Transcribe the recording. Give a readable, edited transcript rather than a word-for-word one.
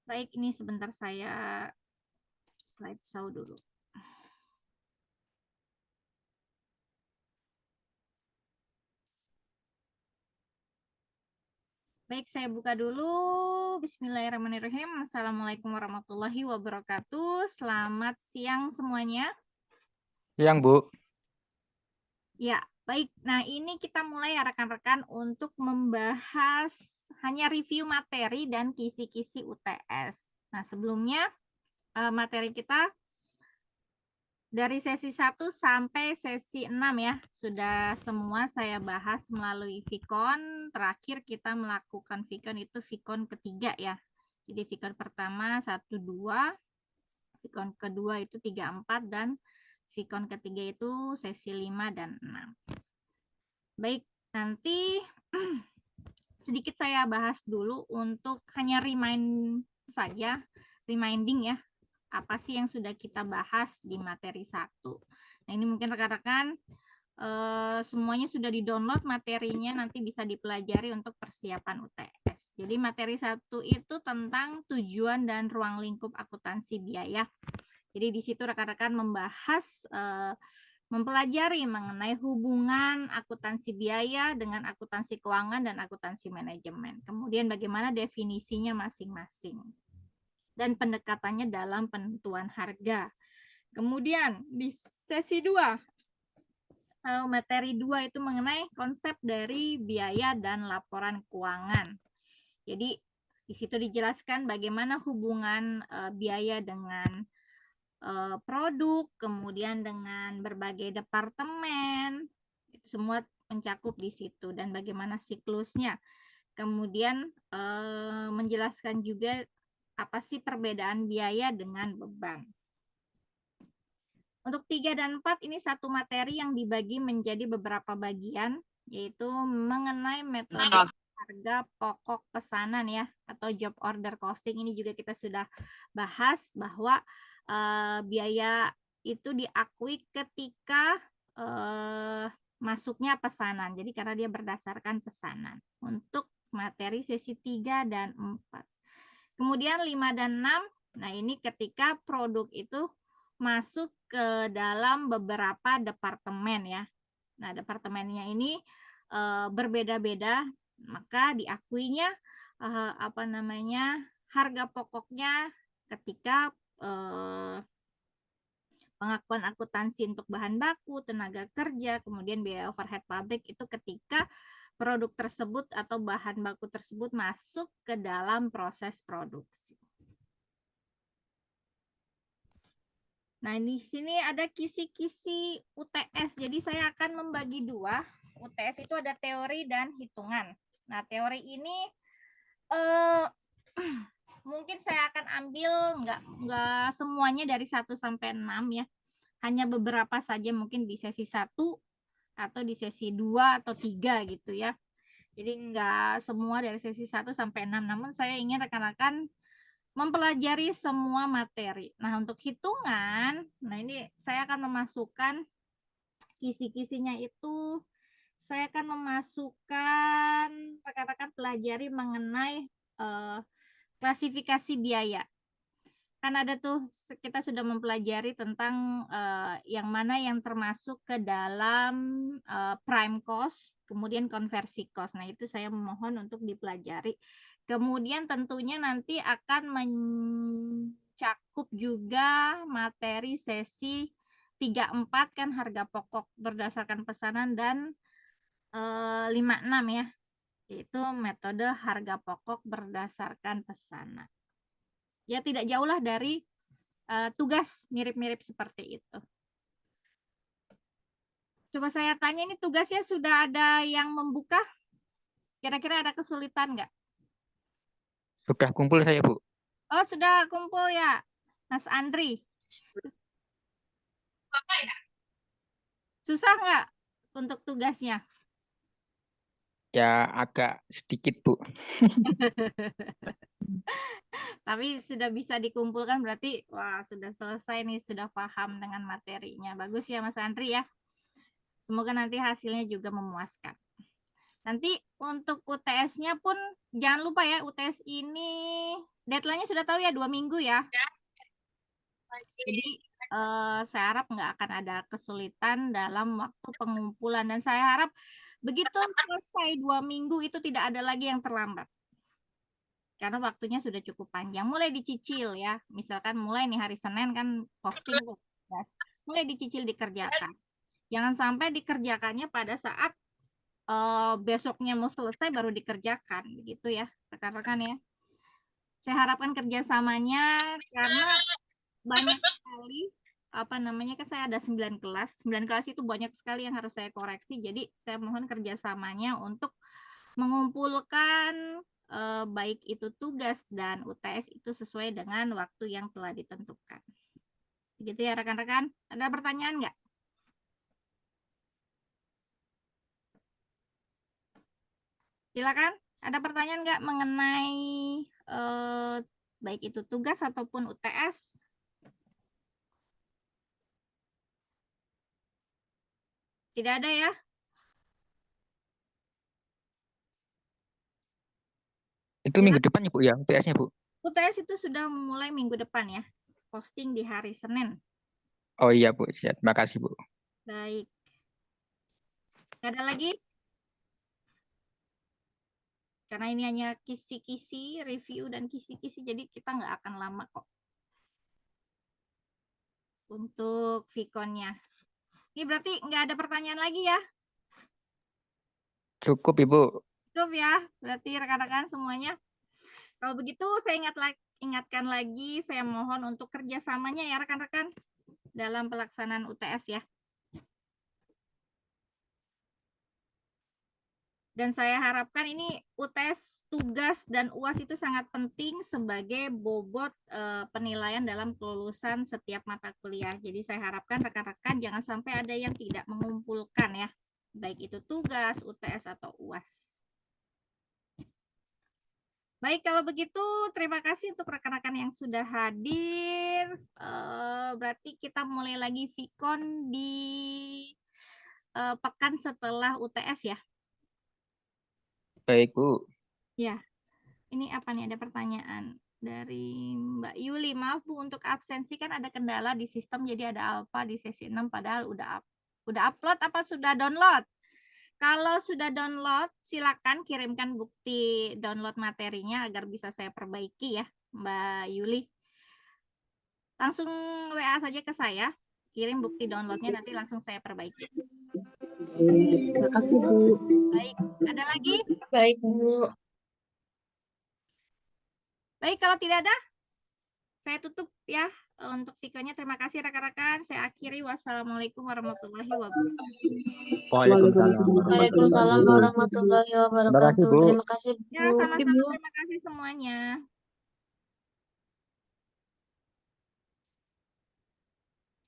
Baik, ini sebentar saya slideshow dulu. Baik, saya buka dulu. Bismillahirrahmanirrahim. Assalamualaikum warahmatullahi wabarakatuh. Selamat siang semuanya. Yang Bu, Ya, baik. Nah, ini kita mulai ya rekan-rekan untuk membahas hanya review materi dan kisi-kisi UTS. Nah, sebelumnya materi kita dari sesi 1 sampai sesi 6 ya, sudah semua saya bahas melalui Vicon. Terakhir kita melakukan Vicon itu Vicon ketiga ya. Jadi Vicon pertama 1, 2, Vicon kedua itu 3, 4, dan Vicon ketiga itu sesi 5 dan 6. Baik, nanti sedikit saya bahas dulu untuk hanya reminding ya, apa sih yang sudah kita bahas di materi 1. Nah, ini mungkin rekan-rekan semuanya sudah di-download materinya, nanti bisa dipelajari untuk persiapan UTS. Jadi materi 1 itu tentang tujuan dan ruang lingkup akuntansi biaya. Jadi di situ rekan-rekan membahas mempelajari mengenai hubungan akuntansi biaya dengan akuntansi keuangan dan akuntansi manajemen. Kemudian bagaimana definisinya masing-masing dan pendekatannya dalam penentuan harga. Kemudian di sesi 2, materi 2 itu mengenai konsep dari biaya dan laporan keuangan. Jadi di situ dijelaskan bagaimana hubungan biaya dengan produk, kemudian dengan berbagai departemen, itu semua mencakup di situ, dan bagaimana siklusnya. Kemudian menjelaskan juga apa sih perbedaan biaya dengan beban. Untuk 3 dan 4 ini satu materi yang dibagi menjadi beberapa bagian, yaitu mengenai metode harga pokok pesanan ya, atau job order costing. Ini juga kita sudah bahas bahwa biaya itu diakui ketika masuknya pesanan. Jadi karena dia berdasarkan pesanan. Untuk materi sesi 3 dan 4. Kemudian 5 dan 6, nah ini ketika produk itu masuk ke dalam beberapa departemen ya. Nah, departemennya ini berbeda-beda, maka diakuinya harga pokoknya ketika pengakuan akuntansi untuk bahan baku, tenaga kerja, kemudian biaya overhead pabrik itu ketika produk tersebut atau bahan baku tersebut masuk ke dalam proses produksi. Nah, di sini ada kisi-kisi UTS. Jadi saya akan membagi dua. UTS itu ada teori dan hitungan. Nah, teori ini mungkin saya akan ambil nggak semuanya dari 1 sampai 6 ya. Hanya beberapa saja mungkin di sesi 1 atau di sesi 2 atau 3 gitu ya. Jadi nggak semua dari sesi 1 sampai 6. Namun saya ingin rekan-rekan mempelajari semua materi. Nah, untuk hitungan, nah ini saya akan memasukkan kisi-kisinya itu, saya akan memasukkan rekan-rekan pelajari mengenai klasifikasi biaya. Kan ada tuh kita sudah mempelajari tentang yang mana yang termasuk ke dalam prime cost, kemudian konversi cost. Nah, itu saya memohon untuk dipelajari. Kemudian tentunya nanti akan mencakup juga materi sesi 3, 4 kan harga pokok berdasarkan pesanan, dan 5, 6 ya, yaitu metode harga pokok berdasarkan pesanan. Ya, tidak jauh lah dari tugas, mirip-mirip seperti itu. Coba saya tanya, ini tugasnya sudah ada yang membuka? Kira-kira ada kesulitan nggak? sudah kumpul saya Bu. Oh, sudah kumpul ya, Mas Andri. Susah nggak untuk tugasnya? Ya agak sedikit Bu. Tapi sudah bisa dikumpulkan, berarti wah sudah selesai nih, sudah paham dengan materinya. Bagus ya Mas Andri ya. Semoga nanti hasilnya juga memuaskan. Nanti untuk UTS-nya pun jangan lupa ya, UTS ini deadline-nya sudah tahu ya, 2 minggu ya. Jadi saya harap nggak akan ada kesulitan dalam waktu pengumpulan. Dan saya harap begitu selesai 2 minggu itu tidak ada lagi yang terlambat. Karena waktunya sudah cukup panjang. Mulai dicicil ya. Misalkan mulai nih hari Senin kan posting tuh. Mulai dicicil dikerjakan. Jangan sampai dikerjakannya pada saat besoknya mau selesai baru dikerjakan. Begitu ya rekan-rekan ya. Saya harapkan kerjasamanya karena banyak sekali apa namanya kan saya ada 9 kelas. 9 kelas itu banyak sekali yang harus saya koreksi. Jadi saya mohon kerjasamanya untuk mengumpulkan baik itu tugas dan UTS itu sesuai dengan waktu yang telah ditentukan. Begitu ya rekan-rekan. Ada pertanyaan nggak? Silakan. Ada pertanyaan nggak mengenai baik itu tugas ataupun UTS? Tidak ada ya? Itu minggu depan ya Bu ya, UTS-nya Bu. UTS itu sudah mulai minggu depan ya. Posting di hari Senin. Oh iya Bu, siap. Terima kasih Bu. Baik. Nggak ada lagi? Karena ini hanya kisi-kisi, review dan kisi-kisi, jadi kita nggak akan lama kok. Untuk Vkonnya. Ini berarti nggak ada pertanyaan lagi ya? Cukup Ibu. Cukup ya, berarti rekan-rekan semuanya. Kalau begitu saya ingatkan lagi, saya mohon untuk kerjasamanya ya rekan-rekan dalam pelaksanaan UTS ya. Dan saya harapkan ini UTS, tugas, dan UAS itu sangat penting sebagai bobot penilaian dalam kelulusan setiap mata kuliah. Jadi saya harapkan rekan-rekan jangan sampai ada yang tidak mengumpulkan ya, baik itu tugas, UTS, atau UAS. Baik, kalau begitu terima kasih untuk rekan-rekan yang sudah hadir. Berarti kita mulai lagi Vkon di pekan setelah UTS ya. Baik Bu. Ya, ini apa nih? Ada pertanyaan dari Mbak Yuli. Maaf Bu, untuk absensi kan ada kendala di sistem, jadi ada alfa di sesi 6 padahal udah upload apa sudah download? Kalau sudah download, silakan kirimkan bukti download materinya agar bisa saya perbaiki ya, Mbak Yuli. Langsung WA saja ke saya, kirim bukti downloadnya, nanti langsung saya perbaiki. Terima kasih Bu. Baik, ada lagi? Baik Bu. Baik, kalau tidak ada, saya tutup ya untuk Vkonnya. Terima kasih rekan-rekan. Saya akhiri. Wassalamualaikum warahmatullahi wabarakatuh. Waalaikumsalam warahmatullahi wabarakatuh. Terima kasih Bu. Ya, sama-sama. Terima kasih semuanya.